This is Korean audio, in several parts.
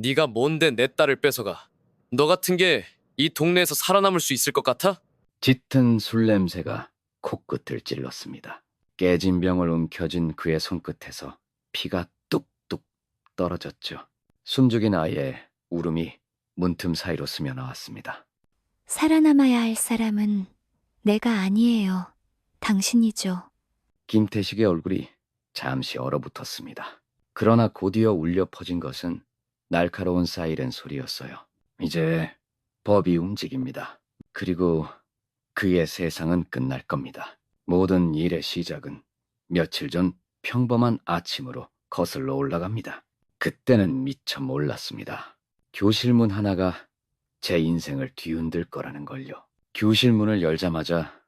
네가 뭔데 내 딸을 뺏어가? 너 같은 게 이 동네에서 살아남을 수 있을 것 같아? 짙은 술 냄새가 코끝을 찔렀습니다. 깨진 병을 움켜쥔 그의 손끝에서 피가 뚝뚝 떨어졌죠. 숨죽인 아이의 울음이 문틈 사이로 스며나왔습니다. 살아남아야 할 사람은 내가 아니에요. 당신이죠. 김태식의 얼굴이 잠시 얼어붙었습니다. 그러나 곧이어 울려 퍼진 것은 날카로운 사이렌 소리였어요. 이제 법이 움직입니다. 그리고 그의 세상은 끝날 겁니다. 모든 일의 시작은 며칠 전 평범한 아침으로 거슬러 올라갑니다. 그때는 미처 몰랐습니다. 교실 문 하나가 제 인생을 뒤흔들 거라는 걸요. 교실 문을 열자마자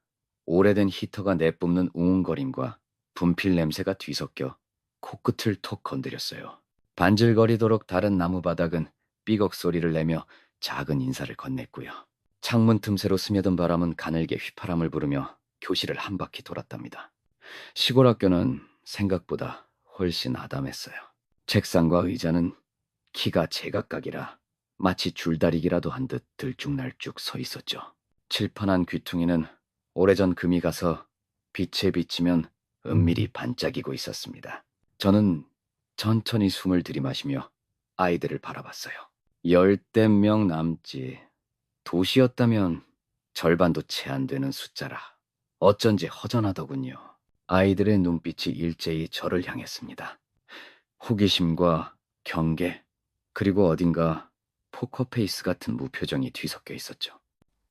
오래된 히터가 내뿜는 웅웅거림과 분필 냄새가 뒤섞여 코끝을 톡 건드렸어요. 반질거리도록 다른 나무 바닥은 삐걱 소리를 내며 작은 인사를 건넸고요. 창문 틈새로 스며든 바람은 가늘게 휘파람을 부르며 교실을 한 바퀴 돌았답니다. 시골 학교는 생각보다 훨씬 아담했어요. 책상과 의자는 키가 제각각이라 마치 줄다리기라도 한 듯 들쭉날쭉 서 있었죠. 칠판한 귀퉁이는 오래전 금이 가서 빛에 비치면 은밀히 반짝이고 있었습니다. 저는 천천히 숨을 들이마시며 아이들을 바라봤어요. 10명 남지. 도시였다면 절반도 채 안 되는 숫자라 어쩐지 허전하더군요. 아이들의 눈빛이 일제히 저를 향했습니다. 호기심과 경계, 그리고 어딘가 포커페이스 같은 무표정이 뒤섞여 있었죠.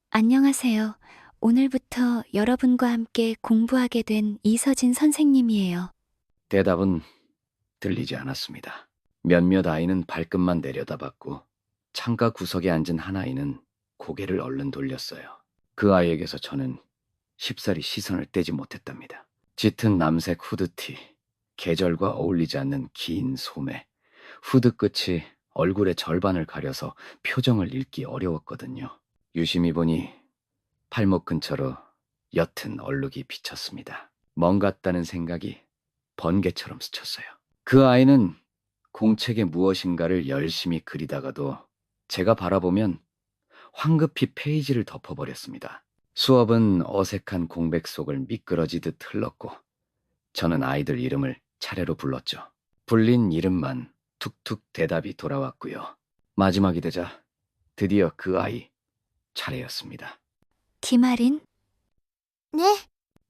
안녕하세요. 오늘부터 여러분과 함께 공부하게 된 이서진 선생님이에요. 대답은 들리지 않았습니다. 몇몇 아이는 발끝만 내려다봤고 창가 구석에 앉은 한 아이는 고개를 얼른 돌렸어요. 그 아이에게서 저는 쉽사리 시선을 떼지 못했답니다. 짙은 남색 후드티, 계절과 어울리지 않는 긴 소매, 후드 끝이 얼굴의 절반을 가려서 표정을 읽기 어려웠거든요. 유심히 보니 팔목 근처로 옅은 얼룩이 비쳤습니다. 먼 같다는 생각이 번개처럼 스쳤어요. 그 아이는 공책에 무엇인가를 열심히 그리다가도 제가 바라보면 황급히 페이지를 덮어버렸습니다. 수업은 어색한 공백 속을 미끄러지듯 흘렀고 저는 아이들 이름을 차례로 불렀죠. 불린 이름만 툭툭 대답이 돌아왔고요. 마지막이 되자 드디어 그 아이 차례였습니다. 김아린? 네.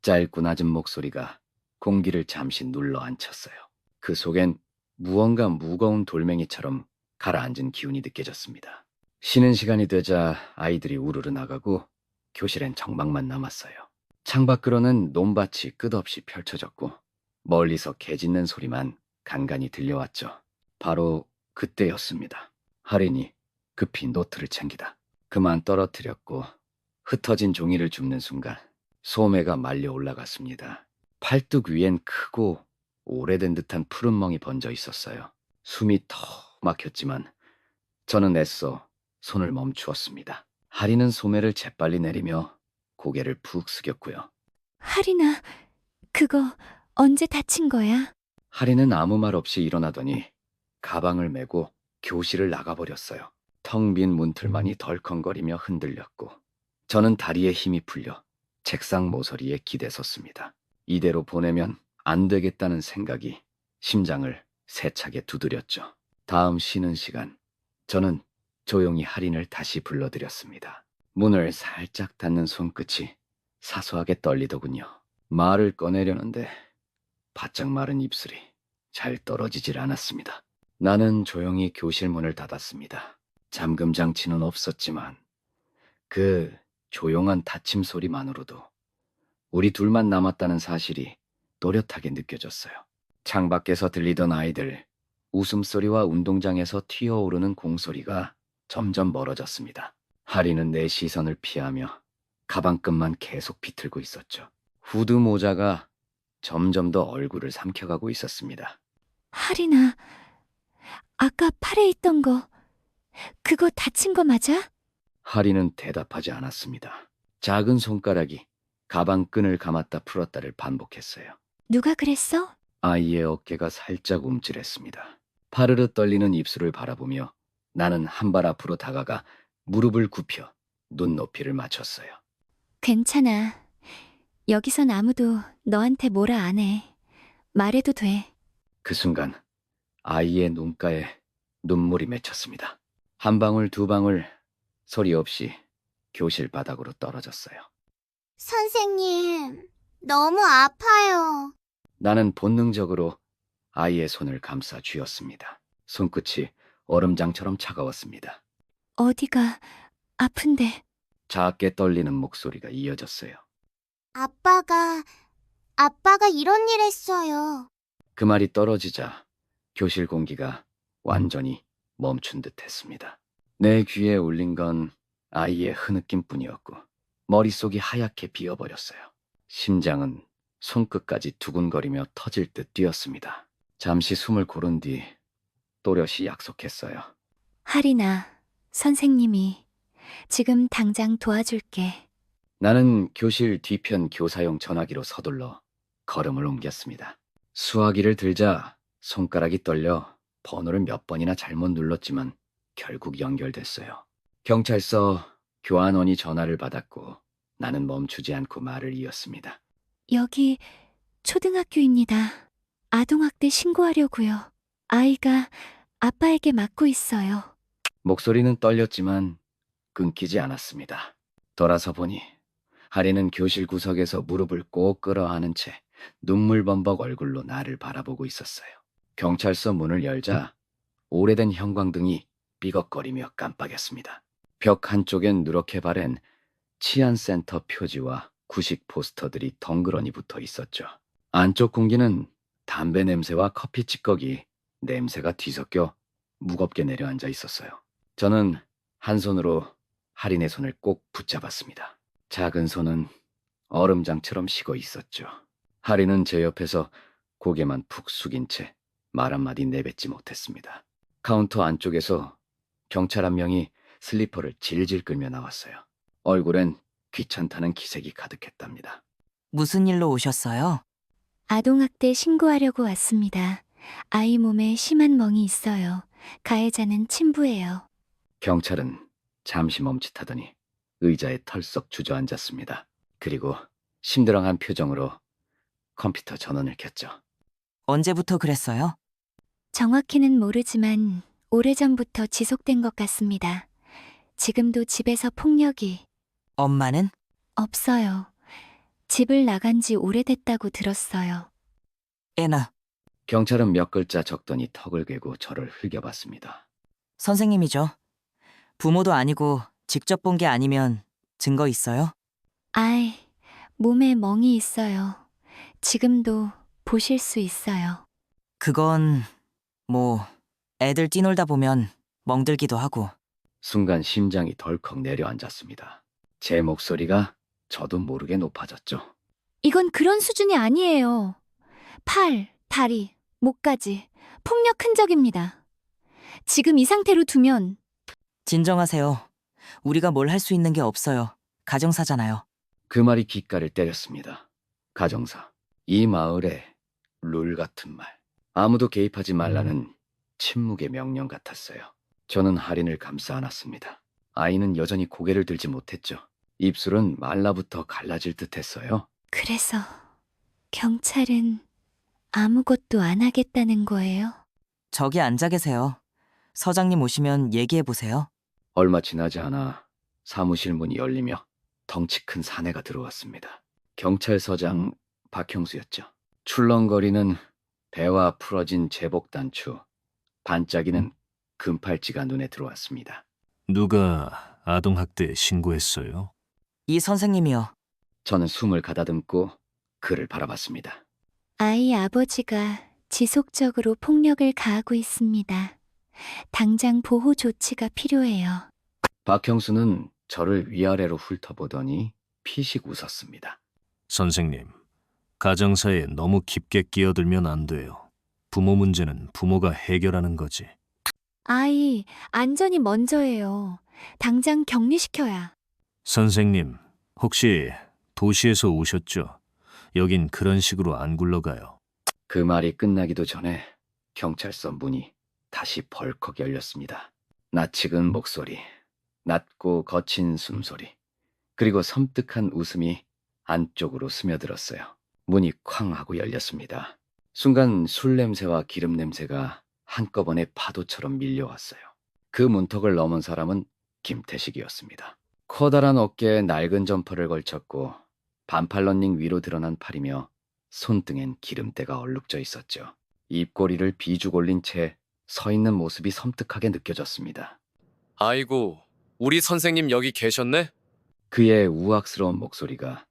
짧고 낮은 목소리가 공기를 잠시 눌러 앉혔어요. 그 속엔 무언가 무거운 돌멩이처럼 가라앉은 기운이 느껴졌습니다. 쉬는 시간이 되자 아이들이 우르르 나가고 교실엔 정막만 남았어요. 창밖으로는 논밭이 끝없이 펼쳐졌고 멀리서 개 짖는 소리만 간간히 들려왔죠. 바로 그때였습니다. 할인이 급히 노트를 챙기다 그만 떨어뜨렸고 흩어진 종이를 줍는 순간 소매가 말려 올라갔습니다. 팔뚝 위엔 크고 오래된 듯한 푸른 멍이 번져 있었어요. 숨이 턱 막혔지만 저는 애써 손을 멈추었습니다. 할인은 소매를 재빨리 내리며 고개를 푹 숙였고요. 하리나, 그거 언제 다친 거야? 할인은 아무 말 없이 일어나더니 가방을 메고 교실을 나가버렸어요. 텅 빈 문틀만이 덜컹거리며 흔들렸고 저는 다리에 힘이 풀려 책상 모서리에 기대섰습니다. 이대로 보내면 안 되겠다는 생각이 심장을 세차게 두드렸죠. 다음 쉬는 시간 저는 조용히 할인을 다시 불러들였습니다. 문을 살짝 닫는 손끝이 사소하게 떨리더군요. 말을 꺼내려는데 바짝 마른 입술이 잘 떨어지질 않았습니다. 나는 조용히 교실 문을 닫았습니다. 잠금 장치는 없었지만 그 조용한 닫힘 소리만으로도 우리 둘만 남았다는 사실이 또렷하게 느껴졌어요. 창밖에서 들리던 아이들, 웃음소리와 운동장에서 튀어오르는 공소리가 점점 멀어졌습니다. 하리는 내 시선을 피하며 가방끈만 계속 비틀고 있었죠. 후드 모자가 점점 더 얼굴을 삼켜가고 있었습니다. 하리나, 아까 팔에 있던 거, 그거 다친 거 맞아? 하리는 대답하지 않았습니다. 작은 손가락이 가방끈을 감았다 풀었다를 반복했어요. 누가 그랬어? 아이의 어깨가 살짝 움찔했습니다. 파르르 떨리는 입술을 바라보며 나는 한 발 앞으로 다가가 무릎을 굽혀 눈높이를 맞췄어요. 괜찮아. 여기선 아무도 너한테 뭐라 안 해. 말해도 돼. 그 순간 아이의 눈가에 눈물이 맺혔습니다. 한 방울 두 방울 소리 없이 교실 바닥으로 떨어졌어요. 선생님, 너무 아파요. 나는 본능적으로 아이의 손을 감싸 쥐었습니다. 손끝이 얼음장처럼 차가웠습니다. 어디가 아픈데? 작게 떨리는 목소리가 이어졌어요. 아빠가 이런 일 했어요. 그 말이 떨어지자 교실 공기가 완전히 멈춘 듯 했습니다. 내 귀에 울린 건 아이의 흐느낌뿐이었고 머릿속이 하얗게 비어버렸어요. 심장은 손끝까지 두근거리며 터질 듯 뛰었습니다. 잠시 숨을 고른 뒤 또렷이 약속했어요. 하리나, 선생님이 지금 당장 도와줄게. 나는 교실 뒤편 교사용 전화기로 서둘러 걸음을 옮겼습니다. 수화기를 들자 손가락이 떨려 번호를 몇 번이나 잘못 눌렀지만 결국 연결됐어요. 경찰서 교환원이 전화를 받았고 나는 멈추지 않고 말을 이었습니다. 여기 초등학교입니다. 아동학대 신고하려고요. 아이가 아빠에게 맞고 있어요. 목소리는 떨렸지만 끊기지 않았습니다. 돌아서 보니 하리는 교실 구석에서 무릎을 꼭 끌어안은 채 눈물범벅 얼굴로 나를 바라보고 있었어요. 경찰서 문을 열자 오래된 형광등이 삐걱거리며 깜빡였습니다. 벽 한쪽엔 누렇게 바랜 치안센터 표지와 구식 포스터들이 덩그러니 붙어 있었죠. 안쪽 공기는 담배 냄새와 커피 찌꺼기 냄새가 뒤섞여 무겁게 내려앉아 있었어요. 저는 한 손으로 할인의 손을 꼭 붙잡았습니다. 작은 손은 얼음장처럼 식어 있었죠. 할인은 제 옆에서 고개만 푹 숙인 채 말 한마디 내뱉지 못했습니다. 카운터 안쪽에서 경찰 한 명이 슬리퍼를 질질 끌며 나왔어요. 얼굴엔 귀찮다는 기색이 가득했답니다. 무슨 일로 오셨어요? 아동학대 신고하려고 왔습니다. 아이 몸에 심한 멍이 있어요. 가해자는 친부예요. 경찰은 잠시 멈칫하더니 의자에 털썩 주저앉았습니다. 그리고 심드렁한 표정으로 컴퓨터 전원을 켰죠. 언제부터 그랬어요? 정확히는 모르지만 오래전부터 지속된 것 같습니다. 지금도 집에서 폭력이 엄마는? 없어요. 집을 나간 지 오래됐다고 들었어요. 애나, 경찰은 몇 글자 적더니 턱을 괴고 저를 흘겨봤습니다. 선생님이죠. 부모도 아니고 직접 본 게 아니면 증거 있어요? 아이, 몸에 멍이 있어요. 지금도 보실 수 있어요. 그건 애들 뛰놀다 보면 멍들기도 하고. 순간 심장이 덜컥 내려앉았습니다. 제 목소리가 저도 모르게 높아졌죠. 이건 그런 수준이 아니에요. 팔, 다리, 목까지 폭력 흔적입니다. 지금 이 상태로 두면 진정하세요. 우리가 뭘 할 수 있는 게 없어요. 가정사잖아요. 그 말이 귓가를 때렸습니다. 가정사. 이 마을의 룰 같은 말. 아무도 개입하지 말라는 침묵의 명령 같았어요. 저는 할인을 감싸 안았습니다. 아이는 여전히 고개를 들지 못했죠. 입술은 말라붙어 갈라질 듯 했어요. 그래서 경찰은 아무것도 안 하겠다는 거예요? 저기 앉아 계세요. 서장님 오시면 얘기해 보세요. 얼마 지나지 않아 사무실 문이 열리며 덩치 큰 사내가 들어왔습니다. 경찰서장 박형수였죠. 출렁거리는 배와 풀어진 제복 단추, 반짝이는 금팔찌가 눈에 들어왔습니다. 누가 아동학대 신고했어요? 이 선생님이요. 저는 숨을 가다듬고 그를 바라봤습니다. 아이 아버지가 지속적으로 폭력을 가하고 있습니다. 당장 보호 조치가 필요해요. 박형수는 저를 위아래로 훑어보더니 피식 웃었습니다. 선생님, 가정사에 너무 깊게 끼어들면 안 돼요. 부모 문제는 부모가 해결하는 거지. 아이 안전이 먼저예요. 당장 격리시켜야. 선생님, 혹시 도시에서 오셨죠? 여긴 그런 식으로 안 굴러가요. 그 말이 끝나기도 전에 경찰서 문이 다시 벌컥 열렸습니다. 낯익은 목소리, 낮고 거친 숨소리, 그리고 섬뜩한 웃음이 안쪽으로 스며들었어요. 문이 쾅 하고 열렸습니다. 순간 술 냄새와 기름 냄새가 한꺼번에 파도처럼 밀려왔어요. 그 문턱을 넘은 사람은 김태식이었습니다. 커다란 어깨에 낡은 점퍼를 걸쳤고 반팔 런닝 위로 드러난 팔이며 손등엔 기름때가 얼룩져 있었죠. 입꼬리를 비죽 올린 채 서 있는 모습이 섬뜩하게 느껴졌습니다. 아이고, 우리 선생님 여기 계셨네? 그의 우악스러운 목소리가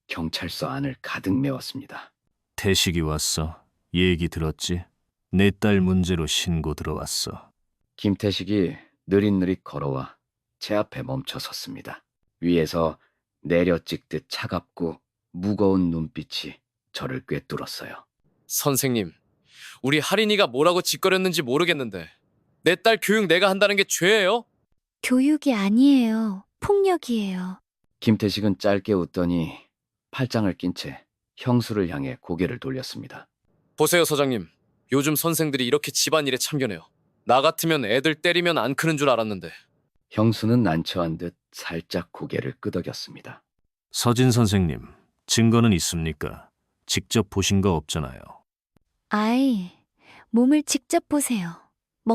경찰서 안을 가득 메웠습니다. 태식이 왔어. 얘기 들었지? 내 딸 문제로 신고 들어왔어. 김태식이 느릿느릿 걸어와 제 앞에 멈춰 섰습니다. 위에서 내려 찍듯 차갑고 무거운 눈빛이 저를 꿰뚫었어요. 선생님, 우리 할인이가 뭐라고 짓거렸는지 모르겠는데 내 딸 교육 내가 한다는 게 죄예요? 교육이 아니에요. 폭력이에요. 김태식은 짧게 웃더니 팔짱을 낀 채 형수를 향해 고개를 돌렸습니다. 보세요, 서장님. 요즘 선생들이 이렇게 집안일에 참견해요. 나 같으면 애들 때리면 안 크는 줄 알았는데. 형수는 난처한 듯 살짝 고개를 끄덕였습니다. 서진 선생님, 증거는 있습니까? 직접 보신 거 없잖아요. 아이, 몸을 직접 보세요.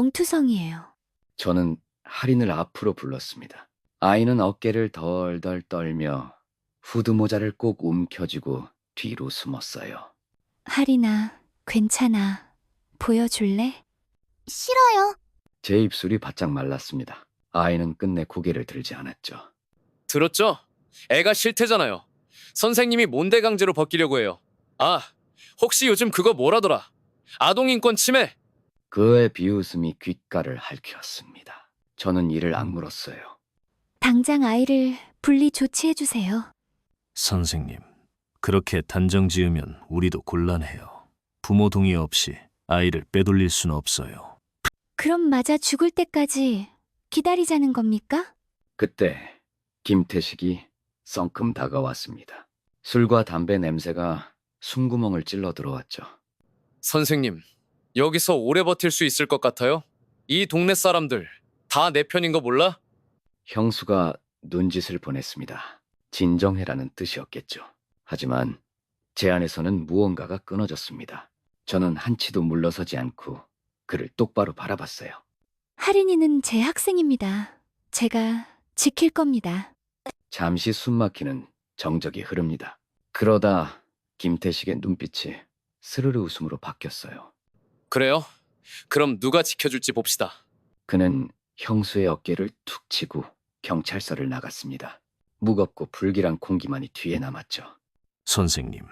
멍투성이에요. 저는 할인을 앞으로 불렀습니다. 아이는 어깨를 덜덜 떨며 후드 모자를 꼭 움켜쥐고 뒤로 숨었어요. 할인아, 괜찮아. 보여줄래? 싫어요. 제 입술이 바짝 말랐습니다. 아이는 끝내 고개를 들지 않았죠. 들었죠? 애가 싫대잖아요. 선생님이 뭔데 강제로 벗기려고 해요. 아, 혹시 요즘 그거 뭐라더라? 아동인권 침해? 그의 비웃음이 귓가를 핥혔습니다. 저는 이를 악물었어요. 당장 아이를 분리 조치해주세요. 선생님, 그렇게 단정 지으면 우리도 곤란해요. 부모 동의 없이 아이를 빼돌릴 수는 없어요. 그럼 맞아 죽을 때까지 기다리자는 겁니까? 그때 김태식이 썬큼 다가왔습니다. 술과 담배 냄새가 숨구멍을 찔러 들어왔죠. 선생님, 여기서 오래 버틸 수 있을 것 같아요? 이 동네 사람들 다 내 편인 거 몰라? 형수가 눈짓을 보냈습니다. 진정해라는 뜻이었겠죠. 하지만 제 안에서는 무언가가 끊어졌습니다. 저는 한치도 물러서지 않고 그를 똑바로 바라봤어요. 할인이는 제 학생입니다. 제가 지킬 겁니다. 잠시 숨막히는 정적이 흐릅니다. 그러다 김태식의 눈빛이 스르르 웃음으로 바뀌었어요. 그래요? 그럼 누가 지켜줄지 봅시다. 그는 형수의 어깨를 툭 치고 경찰서를 나갔습니다. 무겁고 불길한 공기만이 뒤에 남았죠. 선생님,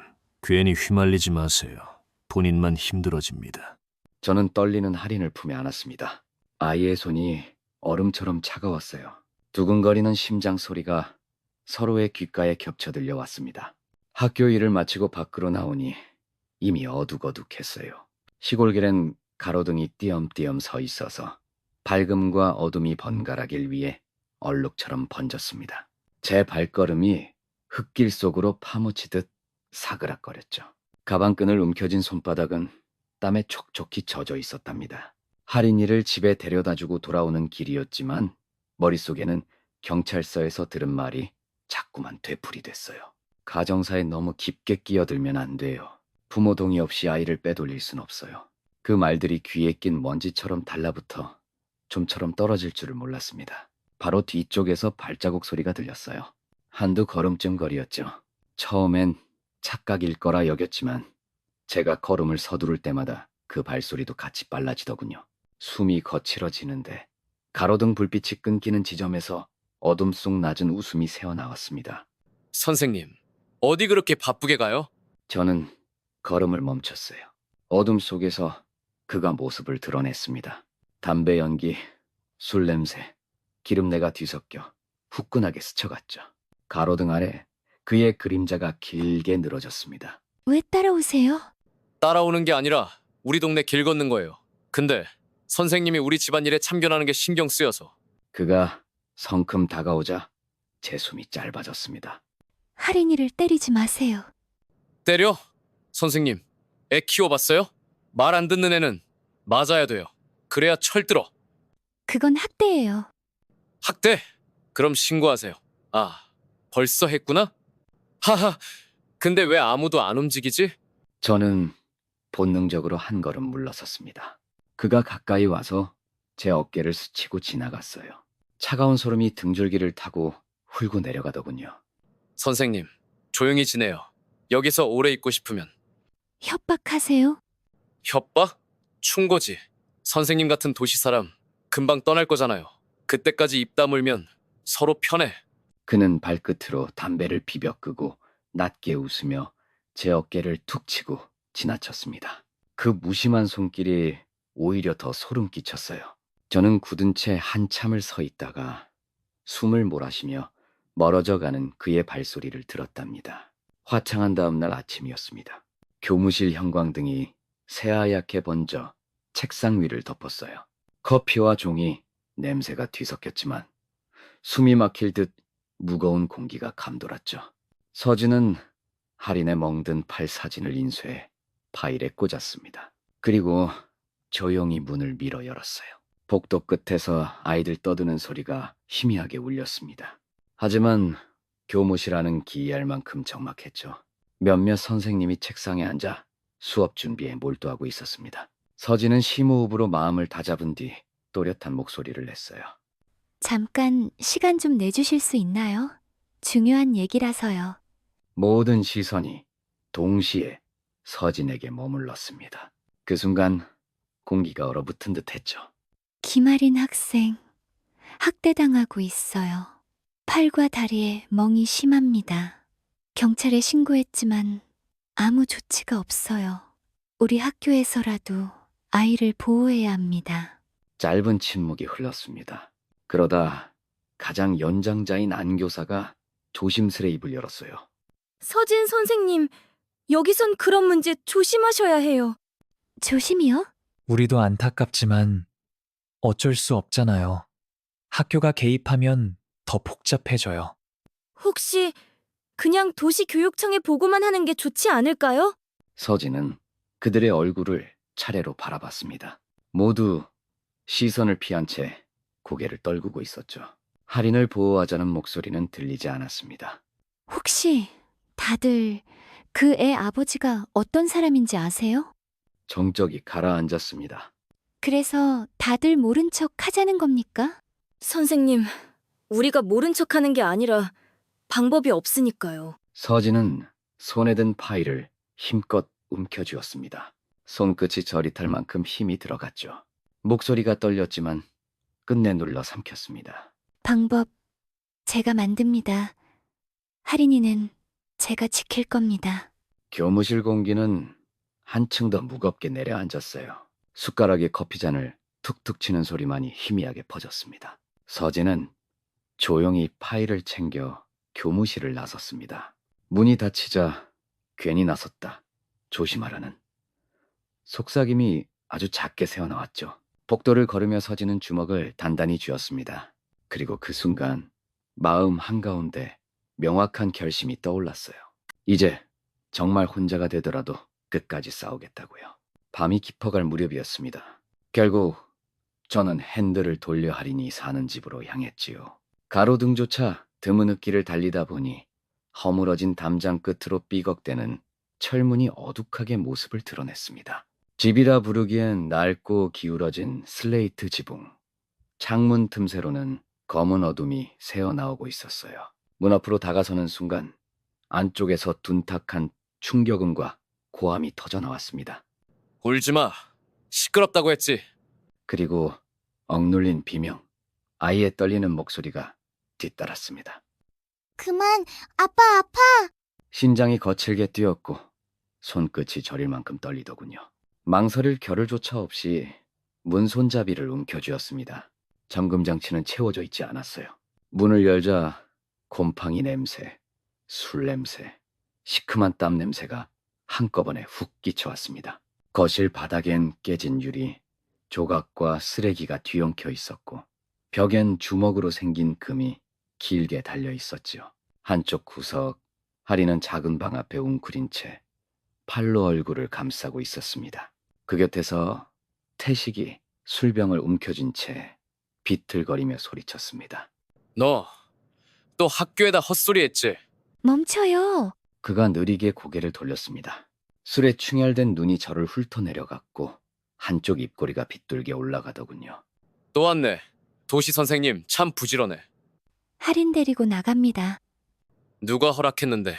괜히 휘말리지 마세요. 본인만 힘들어집니다. 저는 떨리는 할인을 품에 안았습니다. 아이의 손이 얼음처럼 차가웠어요. 두근거리는 심장 소리가 서로의 귓가에 겹쳐 들려왔습니다. 학교 일을 마치고 밖으로 나오니 이미 어둑어둑했어요. 시골길엔 가로등이 띄엄띄엄 서 있어서 밝음과 어둠이 번갈아길 위해 얼룩처럼 번졌습니다. 제 발걸음이 흙길 속으로 파묻히듯 사그락거렸죠. 가방끈을 움켜쥔 손바닥은 땀에 촉촉히 젖어 있었답니다. 할인이를 집에 데려다주고 돌아오는 길이었지만 머릿속에는 경찰서에서 들은 말이 자꾸만 되풀이됐어요. 가정사에 너무 깊게 끼어들면 안 돼요. 부모 동의 없이 아이를 빼돌릴 순 없어요. 그 말들이 귀에 낀 먼지처럼 달라붙어 좀처럼 떨어질 줄을 몰랐습니다. 바로 뒤쪽에서 발자국 소리가 들렸어요. 한두 걸음쯤 거리였죠. 처음엔 착각일 거라 여겼지만 제가 걸음을 서두를 때마다 그 발소리도 같이 빨라지더군요. 숨이 거칠어지는데 가로등 불빛이 끊기는 지점에서 어둠 속 낮은 웃음이 새어나왔습니다. 선생님, 어디 그렇게 바쁘게 가요? 저는 걸음을 멈췄어요. 어둠 속에서 그가 모습을 드러냈습니다. 담배 연기, 술 냄새, 기름내가 뒤섞여 후끈하게 스쳐갔죠. 가로등 아래 그의 그림자가 길게 늘어졌습니다. 왜 따라오세요? 따라오는 게 아니라 우리 동네 길 걷는 거예요. 근데 선생님이 우리 집안일에 참견하는 게 신경 쓰여서. 그가 성큼 다가오자 제 숨이 짧아졌습니다. 할인이를 때리지 마세요. 때려? 선생님, 애 키워봤어요? 말 안 듣는 애는 맞아야 돼요. 그래야 철들어. 그건 학대예요. 학대? 그럼 신고하세요. 아, 벌써 했구나? 하하, 근데 왜 아무도 안 움직이지? 저는 본능적으로 한 걸음 물러섰습니다. 그가 가까이 와서 제 어깨를 스치고 지나갔어요. 차가운 소름이 등줄기를 타고 훌고 내려가더군요. 선생님, 조용히 지내요. 여기서 오래 있고 싶으면. 협박하세요? 협박? 충고지. 선생님 같은 도시 사람 금방 떠날 거잖아요. 그때까지 입 다물면 서로 편해. 그는 발끝으로 담배를 비벼 끄고 낮게 웃으며 제 어깨를 툭 치고 지나쳤습니다. 그 무심한 손길이 오히려 더 소름 끼쳤어요. 저는 굳은 채 한참을 서 있다가 숨을 몰아쉬며 멀어져 가는 그의 발소리를 들었답니다. 화창한 다음 날 아침이었습니다. 교무실 형광등이 새하얗게 번져 책상 위를 덮었어요. 커피와 종이 냄새가 뒤섞였지만 숨이 막힐 듯 무거운 공기가 감돌았죠. 서진은 할인의 멍든 팔 사진을 인쇄해 파일에 꽂았습니다. 그리고 조용히 문을 밀어 열었어요. 복도 끝에서 아이들 떠드는 소리가 희미하게 울렸습니다. 하지만 교무실 안은 기이할 만큼 적막했죠. 몇몇 선생님이 책상에 앉아 수업 준비에 몰두하고 있었습니다. 서진은 심호흡으로 마음을 다잡은 뒤 또렷한 목소리를 냈어요. 잠깐 시간 좀 내주실 수 있나요? 중요한 얘기라서요. 모든 시선이 동시에 서진에게 머물렀습니다. 그 순간 공기가 얼어붙은 듯 했죠. 김아린 학생, 학대당하고 있어요. 팔과 다리에 멍이 심합니다. 경찰에 신고했지만 아무 조치가 없어요. 우리 학교에서라도 아이를 보호해야 합니다. 짧은 침묵이 흘렀습니다. 그러다 가장 연장자인 안교사가 조심스레 입을 열었어요. 서진 선생님, 여기선 그런 문제 조심하셔야 해요. 조심이요? 우리도 안타깝지만 어쩔 수 없잖아요. 학교가 개입하면 더 복잡해져요. 혹시 그냥 도시교육청에 보고만 하는 게 좋지 않을까요? 서진은 그들의 얼굴을 차례로 바라봤습니다. 모두 시선을 피한 채 고개를 떨구고 있었죠. 할인을 보호하자는 목소리는 들리지 않았습니다. 혹시 다들 그 애 아버지가 어떤 사람인지 아세요? 정적이 가라앉았습니다. 그래서 다들 모른 척 하자는 겁니까? 선생님, 우리가 모른 척하는 게 아니라 방법이 없으니까요. 서진은 손에 든 파일을 힘껏 움켜쥐었습니다. 손끝이 저릿할 만큼 힘이 들어갔죠. 목소리가 떨렸지만 끝내 눌러 삼켰습니다. 방법 제가 만듭니다. 할인이는 제가 지킬 겁니다. 교무실 공기는 한층 더 무겁게 내려앉았어요. 숟가락에 커피잔을 툭툭 치는 소리만이 희미하게 퍼졌습니다. 서진은 조용히 파일을 챙겨 교무실을 나섰습니다. 문이 닫히자 괜히 나섰다. 조심하라는 속삭임이 아주 작게 새어나왔죠. 복도를 걸으며 서진은 주먹을 단단히 쥐었습니다. 그리고 그 순간 마음 한가운데 명확한 결심이 떠올랐어요. 이제 정말 혼자가 되더라도 끝까지 싸우겠다고요. 밤이 깊어갈 무렵이었습니다. 결국 저는 핸들을 돌려 할인이 사는 집으로 향했지요. 가로등조차 드문 길을 달리다 보니 허물어진 담장 끝으로 삐걱대는 철문이 어둑하게 모습을 드러냈습니다. 집이라 부르기엔 낡고 기울어진 슬레이트 지붕. 창문 틈새로는 검은 어둠이 새어나오고 있었어요. 문 앞으로 다가서는 순간 안쪽에서 둔탁한 충격음과 고함이 터져나왔습니다. 울지마. 시끄럽다고 했지. 그리고 억눌린 비명, 아이의 떨리는 목소리가 뒤따랐습니다. 그만, 아빠, 아파. 심장이 거칠게 뛰었고 손끝이 저릴 만큼 떨리더군요. 망설일 겨를조차 없이 문 손잡이를 움켜쥐었습니다. 잠금장치는 채워져 있지 않았어요. 문을 열자 곰팡이 냄새, 술 냄새, 시큼한 땀 냄새가 한꺼번에 훅 끼쳐왔습니다. 거실 바닥엔 깨진 유리, 조각과 쓰레기가 뒤엉켜 있었고 벽엔 주먹으로 생긴 금이 길게 달려 있었지요. 한쪽 구석, 할인은 작은 방 앞에 웅크린 채 팔로 얼굴을 감싸고 있었습니다. 그 곁에서 태식이 술병을 움켜쥔 채 비틀거리며 소리쳤습니다. 너 또 학교에다 헛소리 했지? 멈춰요. 그가 느리게 고개를 돌렸습니다. 술에 충혈된 눈이 저를 훑어내려갔고 한쪽 입꼬리가 빗돌게 올라가더군요. 또 왔네. 도시 선생님 참 부지런해. 할인 데리고 나갑니다. 누가 허락했는데?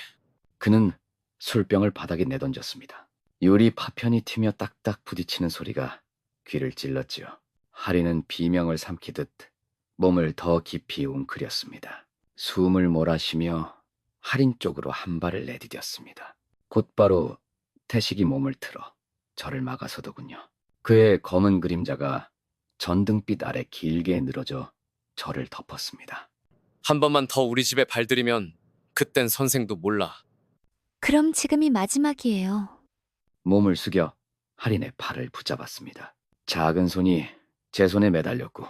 그는 술병을 바닥에 내던졌습니다. 유리 파편이 튀며 딱딱 부딪히는 소리가 귀를 찔렀지요. 할인은 비명을 삼키듯 몸을 더 깊이 웅크렸습니다. 숨을 몰아쉬며 할인 쪽으로 한 발을 내디뎠습니다. 곧바로 태식이 몸을 틀어 저를 막아서더군요. 그의 검은 그림자가 전등빛 아래 길게 늘어져 저를 덮었습니다. 한 번만 더 우리 집에 발들이면 그땐 선생도 몰라. 그럼 지금이 마지막이에요. 몸을 숙여 할인의 팔을 붙잡았습니다. 작은 손이 제 손에 매달렸고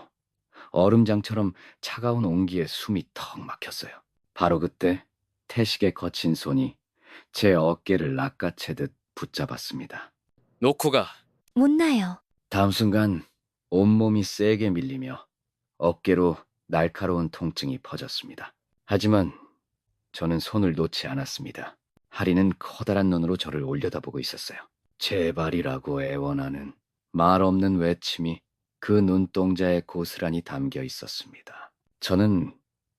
얼음장처럼 차가운 온기에 숨이 턱 막혔어요. 바로 그때 태식의 거친 손이 제 어깨를 낚아채듯 붙잡았습니다. 놓고 가. 못 나요. 다음 순간 온몸이 세게 밀리며 어깨로 날카로운 통증이 퍼졌습니다. 하지만 저는 손을 놓지 않았습니다. 할인은 커다란 눈으로 저를 올려다보고 있었어요. 제발이라고 애원하는 말 없는 외침이 그 눈동자에 고스란히 담겨 있었습니다. 저는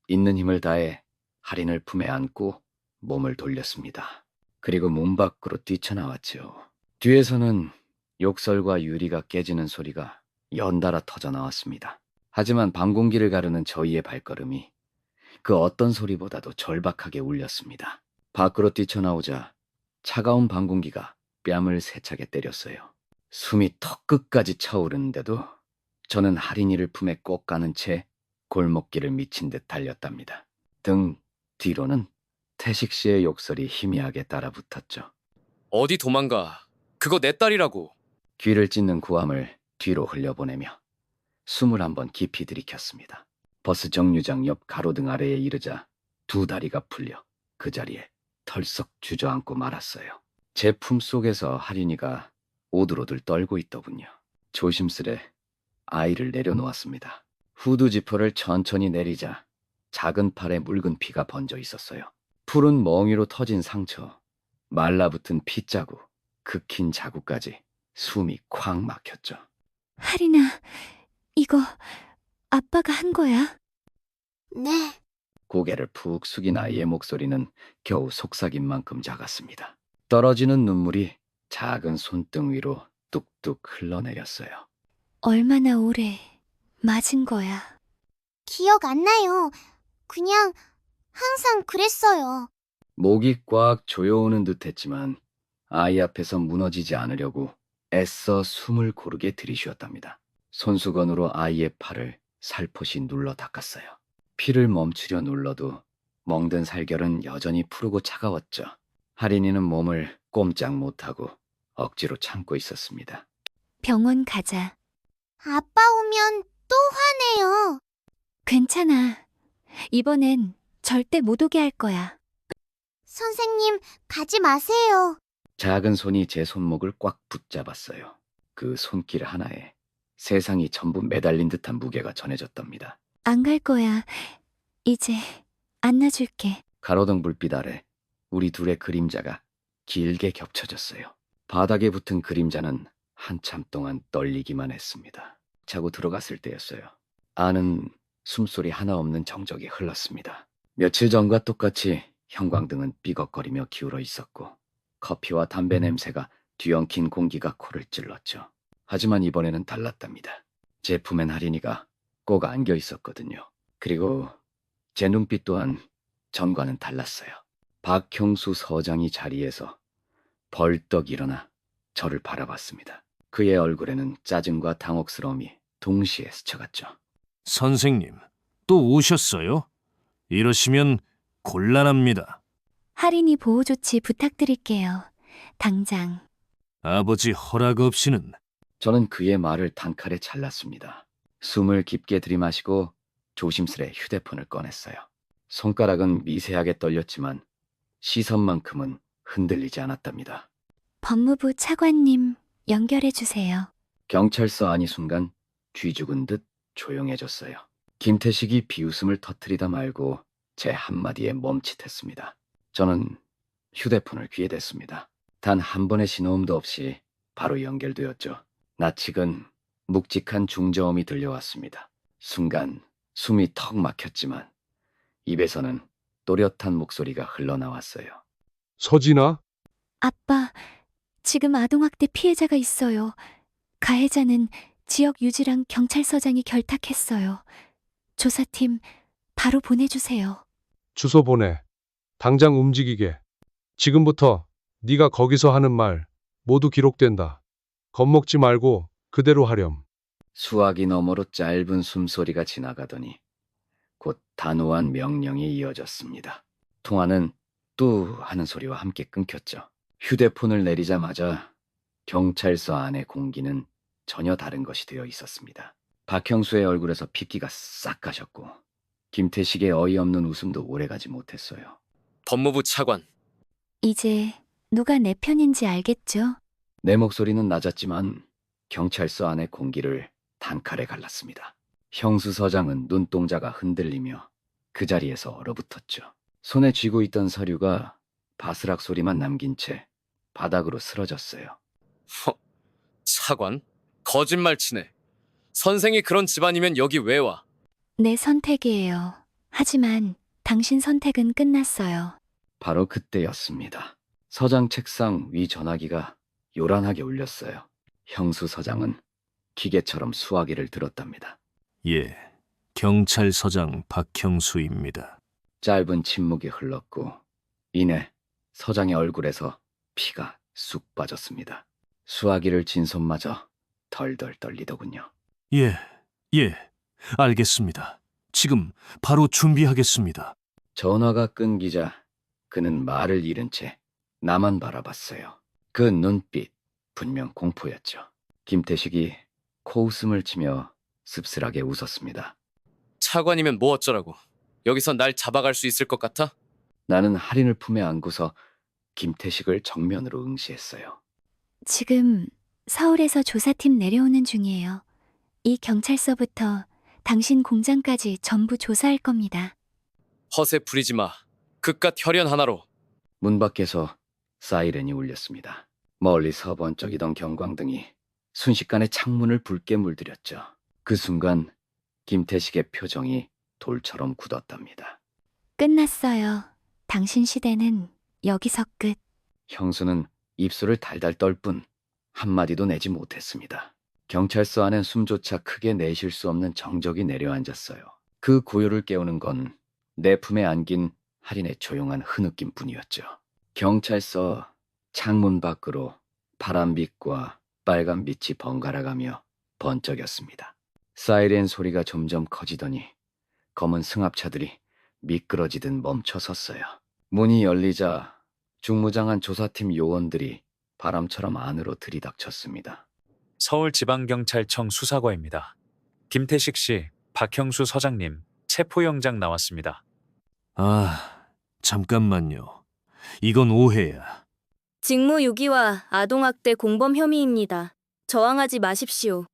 있는 힘을 다해 할인을 품에 안고 몸을 돌렸습니다. 그리고 문 밖으로 뛰쳐나왔죠. 뒤에서는 욕설과 유리가 깨지는 소리가 연달아 터져 나왔습니다. 하지만 밤 공기를 가르는 저희의 발걸음이 그 어떤 소리보다도 절박하게 울렸습니다. 밖으로 뛰쳐나오자 차가운 밤 공기가 뺨을 세차게 때렸어요. 숨이 턱끝까지 차오르는데도 저는 할인이를 품에 꼭 가는 채 골목길을 미친 듯 달렸답니다. 등 뒤로는 태식 씨의 욕설이 희미하게 따라붙었죠. 어디 도망가. 그거 내 딸이라고. 귀를 찢는 구함을 뒤로 흘려보내며 숨을 한번 깊이 들이켰습니다. 버스 정류장 옆 가로등 아래에 이르자 두 다리가 풀려 그 자리에 털썩 주저앉고 말았어요. 제 품속에서 할인이가 오들오들 떨고 있더군요. 조심스레 아이를 내려놓았습니다. 후드 지퍼를 천천히 내리자 작은 팔에 묽은 피가 번져 있었어요. 푸른 멍이로 터진 상처, 말라붙은 핏자국, 극힌 자국까지 숨이 콱 막혔죠. 할인아, 이거 아빠가 한 거야? 네. 고개를 푹 숙인 아이의 목소리는 겨우 속삭인 만큼 작았습니다. 떨어지는 눈물이 작은 손등 위로 뚝뚝 흘러내렸어요. 얼마나 오래 맞은 거야? 기억 안 나요. 그냥 항상 그랬어요. 목이 꽉 조여오는 듯 했지만 아이 앞에서 무너지지 않으려고 애써 숨을 고르게 들이쉬었답니다. 손수건으로 아이의 팔을 살포시 눌러 닦았어요. 피를 멈추려 눌러도 멍든 살결은 여전히 푸르고 차가웠죠. 할인이는 몸을 꼼짝 못하고 억지로 참고 있었습니다. 병원 가자. 아빠 오면 또 화내요. 괜찮아. 이번엔 절대 못 오게 할 거야. 선생님, 가지 마세요. 작은 손이 제 손목을 꽉 붙잡았어요. 그 손길 하나에 세상이 전부 매달린 듯한 무게가 전해졌답니다. 안 갈 거야. 이제 안아줄게. 가로등 불빛 아래 우리 둘의 그림자가 길게 겹쳐졌어요. 바닥에 붙은 그림자는 한참 동안 떨리기만 했습니다. 자고 들어갔을 때였어요. 안은 숨소리 하나 없는 정적이 흘렀습니다. 며칠 전과 똑같이 형광등은 삐걱거리며 기울어 있었고 커피와 담배 냄새가 뒤엉킨 공기가 코를 찔렀죠. 하지만 이번에는 달랐답니다. 제 품엔 할인이가 꼭 안겨 있었거든요. 그리고 제 눈빛 또한 전과는 달랐어요. 박형수 서장이 자리에서 벌떡 일어나 저를 바라봤습니다. 그의 얼굴에는 짜증과 당혹스러움이 동시에 스쳐갔죠. 선생님, 또 오셨어요? 이러시면 곤란합니다. 할인이 보호 조치 부탁드릴게요. 당장. 아버지 허락 없이는. 저는 그의 말을 단칼에 잘랐습니다. 숨을 깊게 들이마시고 조심스레 휴대폰을 꺼냈어요. 손가락은 미세하게 떨렸지만 시선만큼은 흔들리지 않았답니다. 법무부 차관님 연결해 주세요. 경찰서 안이 순간 쥐죽은 듯 조용해졌어요. 김태식이 비웃음을 터뜨리다 말고 제 한마디에 멈칫했습니다. 저는 휴대폰을 귀에 댔습니다. 단 한 번의 신호음도 없이 바로 연결되었죠. 낯익은 묵직한 중저음이 들려왔습니다. 순간 숨이 턱 막혔지만 입에서는 또렷한 목소리가 흘러나왔어요. 서진아? 아빠, 지금 아동학대 피해자가 있어요. 가해자는 지역 유지랑 경찰서장이 결탁했어요. 조사팀 바로 보내주세요. 주소 보내. 당장 움직이게. 지금부터 네가 거기서 하는 말 모두 기록된다. 겁먹지 말고 그대로 하렴. 수화기 너머로 짧은 숨소리가 지나가더니 곧 단호한 명령이 이어졌습니다. 통화는 뚜 하는 소리와 함께 끊겼죠. 휴대폰을 내리자마자 경찰서 안의 공기는 전혀 다른 것이 되어 있었습니다. 박형수의 얼굴에서 핏기가 싹 가셨고 김태식의 어이없는 웃음도 오래가지 못했어요. 법무부 차관. 이제 누가 내 편인지 알겠죠? 내 목소리는 낮았지만 경찰서 안의 공기를 단칼에 갈랐습니다. 형수 서장은 눈동자가 흔들리며 그 자리에서 얼어붙었죠. 손에 쥐고 있던 서류가 바스락 소리만 남긴 채 바닥으로 쓰러졌어요. 차관? 거짓말 치네. 선생이 그런 집안이면 여기 왜 와? 내 선택이에요. 하지만 당신 선택은 끝났어요. 바로 그때였습니다. 서장 책상 위 전화기가 요란하게 울렸어요. 형수 서장은 기계처럼 수화기를 들었답니다. 예, 경찰서장 박형수입니다. 짧은 침묵이 흘렀고 이내 서장의 얼굴에서 피가 쑥 빠졌습니다. 수화기를 쥔 손마저 덜덜 떨리더군요. 예, 알겠습니다. 지금 바로 준비하겠습니다. 전화가 끊기자 그는 말을 잃은 채 나만 바라봤어요. 그 눈빛 분명 공포였죠. 김태식이 코웃음을 치며 씁쓸하게 웃었습니다. 차관이면 뭐 어쩌라고. 여기서 날 잡아갈 수 있을 것 같아? 나는 할인을 품에 안고서 김태식을 정면으로 응시했어요. 지금 서울에서 조사팀 내려오는 중이에요. 이 경찰서부터 당신 공장까지 전부 조사할 겁니다. 허세 부리지 마. 그깟 혈연 하나로. 문 밖에서 사이렌이 울렸습니다. 멀리서 번쩍이던 경광등이 순식간에 창문을 붉게 물들였죠. 그 순간 김태식의 표정이 돌처럼 굳었답니다. 끝났어요. 당신 시대는 여기서 끝. 형수는 입술을 달달 떨 뿐 한마디도 내지 못했습니다. 경찰서 안엔 숨조차 크게 내쉴 수 없는 정적이 내려앉았어요. 그 고요를 깨우는 건 내 품에 안긴 할인의 조용한 흐느낌뿐이었죠. 경찰서 창문 밖으로 파란빛과 빨간빛이 번갈아가며 번쩍였습니다. 사이렌 소리가 점점 커지더니 검은 승합차들이 미끄러지듯 멈춰섰어요. 문이 열리자 중무장한 조사팀 요원들이 바람처럼 안으로 들이닥쳤습니다. 서울지방경찰청 수사과입니다. 김태식 씨, 박형수 서장님, 체포영장 나왔습니다. 아, 잠깐만요. 이건 오해야. 직무유기와 아동학대 공범 혐의입니다. 저항하지 마십시오.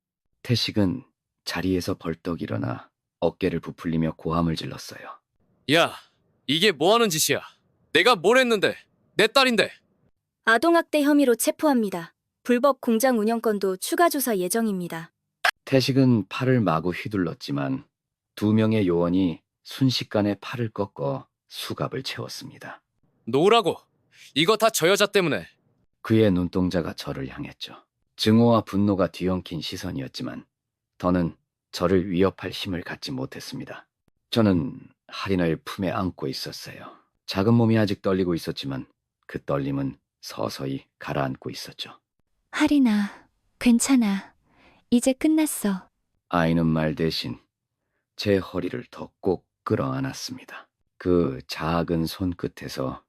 태식은 자리에서 벌떡 일어나 어깨를 부풀리며 고함을 질렀어요. 야, 이게 뭐 하는 짓이야? 내가 뭘 했는데? 내 딸인데. 아동학대 혐의로 체포합니다. 불법 공장 운영건도 추가 조사 예정입니다. 태식은 팔을 마구 휘둘렀지만 2명의 요원이 순식간에 팔을 꺾어 수갑을 채웠습니다. 놓으라고. 이거 다 저 여자 때문에. 그의 눈동자가 저를 향했죠. 증오와 분노가 뒤엉킨 시선이었지만 더는 저를 위협할 힘을 갖지 못했습니다. 저는 할인을 품에 안고 있었어요. 작은 몸이 아직 떨리고 있었지만 그 떨림은 서서히 가라앉고 있었죠. 할인아, 괜찮아. 이제 끝났어. 아이는 말 대신 제 허리를 더 꼭 끌어안았습니다. 그 작은 손끝에서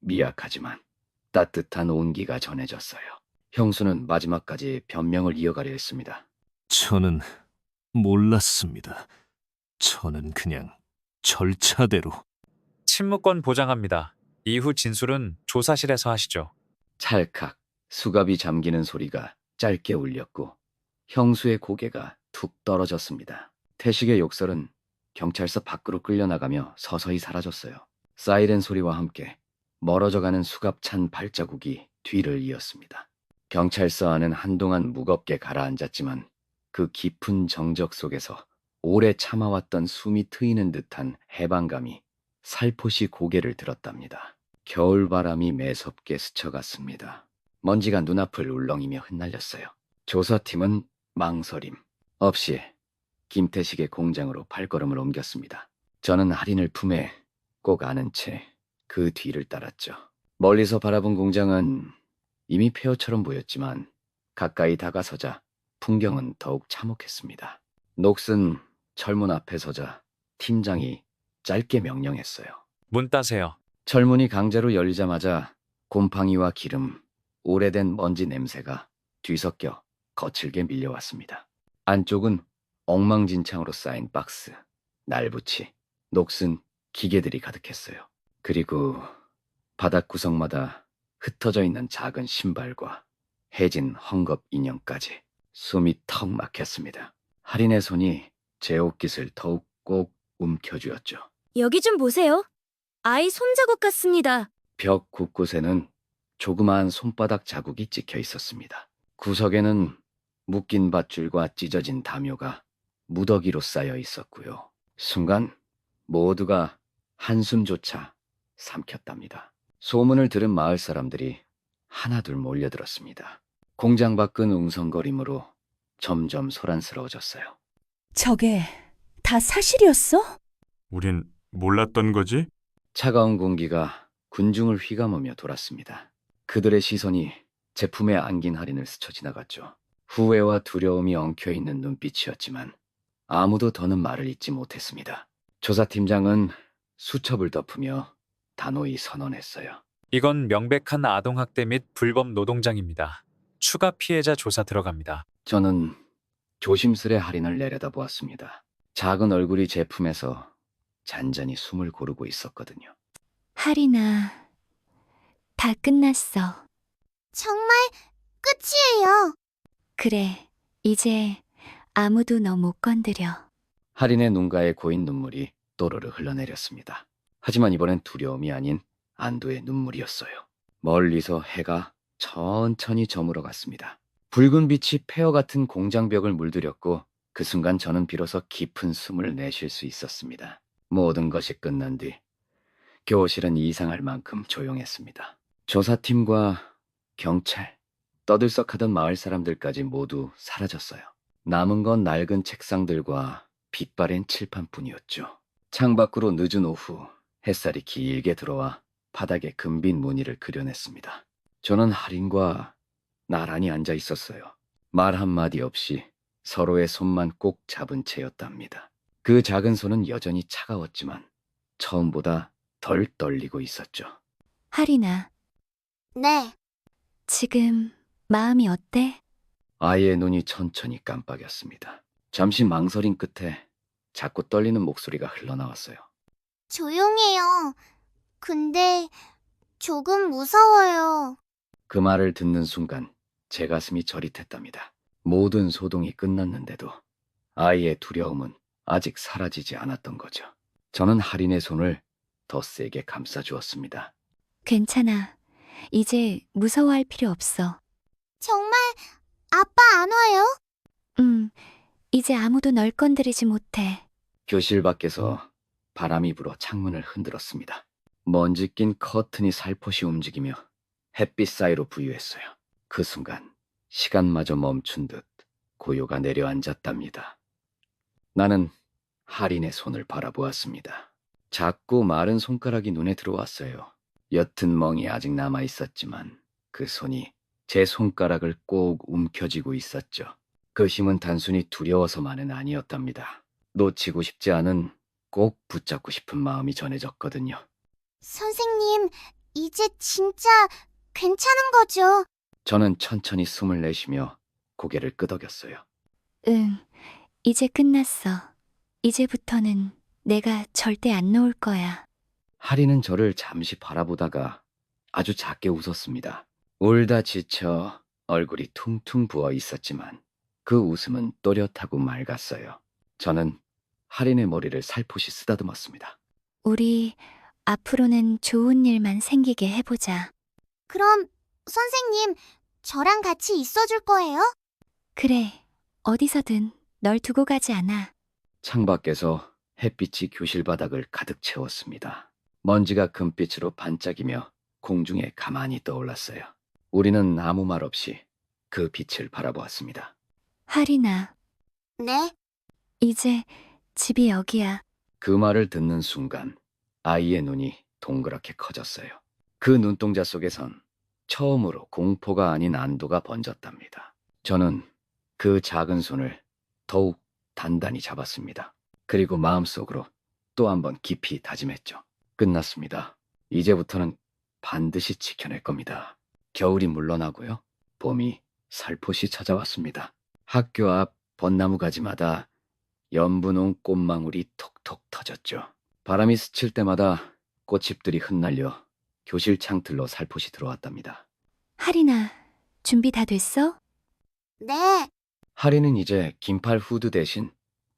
미약하지만 따뜻한 온기가 전해졌어요. 형수는 마지막까지 변명을 이어가려 했습니다. 저는 몰랐습니다. 저는 그냥 절차대로. 침묵권 보장합니다. 이후 진술은 조사실에서 하시죠. 찰칵 수갑이 잠기는 소리가 짧게 울렸고 형수의 고개가 툭 떨어졌습니다. 태식의 욕설은 경찰서 밖으로 끌려나가며 서서히 사라졌어요. 사이렌 소리와 함께 멀어져가는 수갑찬 발자국이 뒤를 이었습니다. 경찰서 안은 한동안 무겁게 가라앉았지만 그 깊은 정적 속에서 오래 참아왔던 숨이 트이는 듯한 해방감이 살포시 고개를 들었답니다. 겨울바람이 매섭게 스쳐갔습니다. 먼지가 눈앞을 울렁이며 흩날렸어요. 조사팀은 망설임 없이 김태식의 공장으로 발걸음을 옮겼습니다. 저는 할인을 품에 꼭 안은 채 그 뒤를 따랐죠. 멀리서 바라본 공장은 이미 폐허처럼 보였지만 가까이 다가서자 풍경은 더욱 참혹했습니다. 녹슨 철문 앞에 서자 팀장이 짧게 명령했어요. 문 따세요. 철문이 강제로 열리자마자 곰팡이와 기름, 오래된 먼지 냄새가 뒤섞여 거칠게 밀려왔습니다. 안쪽은 엉망진창으로 쌓인 박스, 날붙이, 녹슨 기계들이 가득했어요. 그리고 바닥 구석마다 흩어져 있는 작은 신발과 해진 헝겊 인형까지 숨이 턱 막혔습니다. 할인의 손이 제 옷깃을 더욱 꼭 움켜쥐었죠. 여기 좀 보세요. 아이 손자국 같습니다. 벽 곳곳에는 조그마한 손바닥 자국이 찍혀 있었습니다. 구석에는 묶인 밧줄과 찢어진 담요가 무더기로 쌓여 있었고요. 순간 모두가 한숨조차 삼켰답니다. 소문을 들은 마을 사람들이 하나둘 몰려들었습니다. 공장 밖은 웅성거림으로 점점 소란스러워졌어요. 저게 다 사실이었어? 우린 몰랐던 거지? 차가운 공기가 군중을 휘감으며 돌았습니다. 그들의 시선이 제품에 안긴 할인을 스쳐 지나갔죠. 후회와 두려움이 엉켜있는 눈빛이었지만 아무도 더는 말을 잇지 못했습니다. 조사팀장은 수첩을 덮으며 단호히 선언했어요. 이건 명백한 아동학대 및 불법 노동장입니다. 추가 피해자 조사 들어갑니다. 저는 조심스레 할인을 내려다보았습니다. 작은 얼굴이 제품에서 잔잔히 숨을 고르고 있었거든요. 할인아, 다 끝났어. 정말 끝이에요. 그래, 이제 아무도 너 못 건드려. 할인의 눈가에 고인 눈물이 또르르 흘러내렸습니다. 하지만 이번엔 두려움이 아닌 안도의 눈물이었어요. 멀리서 해가 천천히 저물어 갔습니다. 붉은 빛이 폐허 같은 공장벽을 물들였고 그 순간 저는 비로소 깊은 숨을 내쉴 수 있었습니다. 모든 것이 끝난 뒤 교실은 이상할 만큼 조용했습니다. 조사팀과 경찰, 떠들썩하던 마을 사람들까지 모두 사라졌어요. 남은 건 낡은 책상들과 빛바랜 칠판뿐이었죠. 창밖으로 늦은 오후 햇살이 길게 들어와 바닥에 금빛 무늬를 그려냈습니다. 저는 할인과 나란히 앉아 있었어요. 말 한마디 없이 서로의 손만 꼭 잡은 채였답니다. 그 작은 손은 여전히 차가웠지만 처음보다 덜 떨리고 있었죠. 할인아, 네. 지금 마음이 어때? 아이의 눈이 천천히 깜빡였습니다. 잠시 망설임 끝에 자꾸 떨리는 목소리가 흘러나왔어요. 조용해요. 근데 조금 무서워요. 그 말을 듣는 순간 제 가슴이 저릿했답니다. 모든 소동이 끝났는데도 아이의 두려움은 아직 사라지지 않았던 거죠. 저는 할인의 손을 더 세게 감싸주었습니다. 괜찮아. 이제 무서워할 필요 없어. 정말 아빠 안 와요? 이제 아무도 널 건드리지 못해. 교실 밖에서 바람이 불어 창문을 흔들었습니다. 먼지 낀 커튼이 살포시 움직이며 햇빛 사이로 부유했어요. 그 순간 시간마저 멈춘 듯 고요가 내려앉았답니다. 나는 할인의 손을 바라보았습니다. 작고 마른 손가락이 눈에 들어왔어요. 옅은 멍이 아직 남아있었지만 그 손이 제 손가락을 꼭 움켜쥐고 있었죠. 그 힘은 단순히 두려워서만은 아니었답니다. 놓치고 싶지 않은 꼭 붙잡고 싶은 마음이 전해졌거든요. 선생님, 이제 진짜 괜찮은 거죠? 저는 천천히 숨을 내쉬며 고개를 끄덕였어요. 응, 이제 끝났어. 이제부터는 내가 절대 안 놓을 거야. 할인은 저를 잠시 바라보다가 아주 작게 웃었습니다. 울다 지쳐 얼굴이 퉁퉁 부어 있었지만 그 웃음은 또렷하고 맑았어요. 저는 할인의 머리를 살포시 쓰다듬었습니다. 우리 앞으로는 좋은 일만 생기게 해보자. 그럼 선생님, 저랑 같이 있어줄 거예요? 그래, 어디서든 널 두고 가지 않아. 창밖에서 햇빛이 교실 바닥을 가득 채웠습니다. 먼지가 금빛으로 반짝이며 공중에 가만히 떠올랐어요. 우리는 아무 말 없이 그 빛을 바라보았습니다. 할인아, 네. 이제 집이 여기야. 그 말을 듣는 순간 아이의 눈이 동그랗게 커졌어요. 그 눈동자 속에선 처음으로 공포가 아닌 안도가 번졌답니다. 저는 그 작은 손을 더욱 단단히 잡았습니다. 그리고 마음속으로 또 한 번 깊이 다짐했죠. 끝났습니다. 이제부터는 반드시 지켜낼 겁니다. 겨울이 물러나고요. 봄이 살포시 찾아왔습니다. 학교 앞 벚나무 가지마다 연분홍 꽃망울이 톡톡 터졌죠. 바람이 스칠 때마다 꽃잎들이 흩날려 교실 창틀로 살포시 들어왔답니다. 할인아, 준비 다 됐어? 네. 하리는 이제 긴팔 후드 대신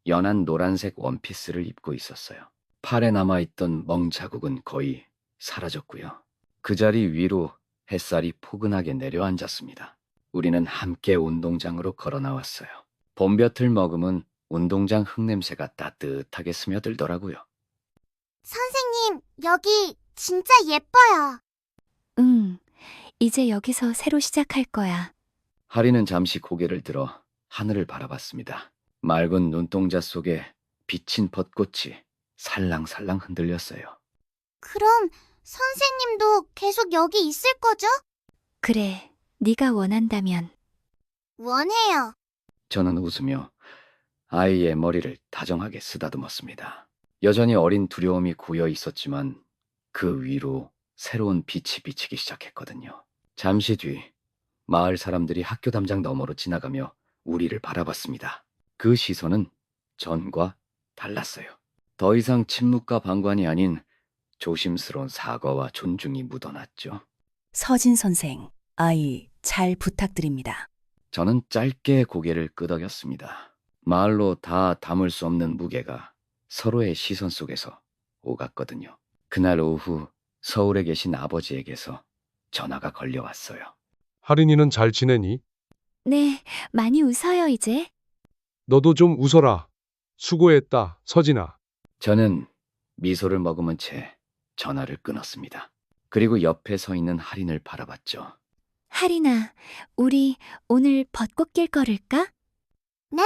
연한 노란색 원피스를 입고 있었어요. 팔에 남아있던 멍 자국은 거의 사라졌고요. 그 자리 위로 햇살이 포근하게 내려앉았습니다. 우리는 함께 운동장으로 걸어 나왔어요. 봄볕을 머금은 운동장 흙냄새가 따뜻하게 스며들더라고요. 선생님, 여기 진짜 예뻐요. 응, 이제 여기서 새로 시작할 거야. 하리는 잠시 고개를 들어 하늘을 바라봤습니다. 맑은 눈동자 속에 비친 벚꽃이 살랑살랑 흔들렸어요. 그럼 선생님도 계속 여기 있을 거죠? 그래, 네가 원한다면. 원해요. 저는 웃으며 아이의 머리를 다정하게 쓰다듬었습니다. 여전히 어린 두려움이 고여 있었지만 그 위로 새로운 빛이 비치기 시작했거든요. 잠시 뒤 마을 사람들이 학교 담장 너머로 지나가며 우리를 바라봤습니다. 그 시선은 전과 달랐어요. 더 이상 침묵과 방관이 아닌 조심스러운 사과와 존중이 묻어났죠. 서진 선생, 아이 잘 부탁드립니다. 저는 짧게 고개를 끄덕였습니다. 말로 다 담을 수 없는 무게가 서로의 시선 속에서 오갔거든요. 그날 오후 서울에 계신 아버지에게서 전화가 걸려왔어요. 할인이는 잘 지내니? 네, 많이 웃어요, 이제. 너도 좀 웃어라. 수고했다, 서진아. 저는 미소를 머금은 채 전화를 끊었습니다. 그리고 옆에 서 있는 할인을 바라봤죠. 할인아, 우리 오늘 벚꽃길 걸을까? 네?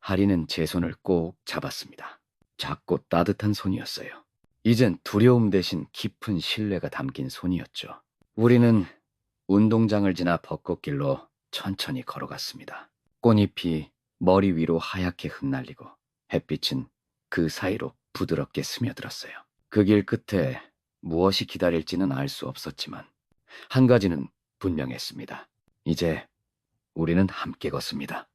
할인은 제 손을 꼭 잡았습니다. 작고 따뜻한 손이었어요. 이젠 두려움 대신 깊은 신뢰가 담긴 손이었죠. 우리는 운동장을 지나 벚꽃길로 천천히 걸어갔습니다. 꽃잎이 머리 위로 하얗게 흩날리고 햇빛은 그 사이로 부드럽게 스며들었어요. 그 길 끝에 무엇이 기다릴지는 알 수 없었지만 한 가지는 분명했습니다. 이제 우리는 함께 걷습니다.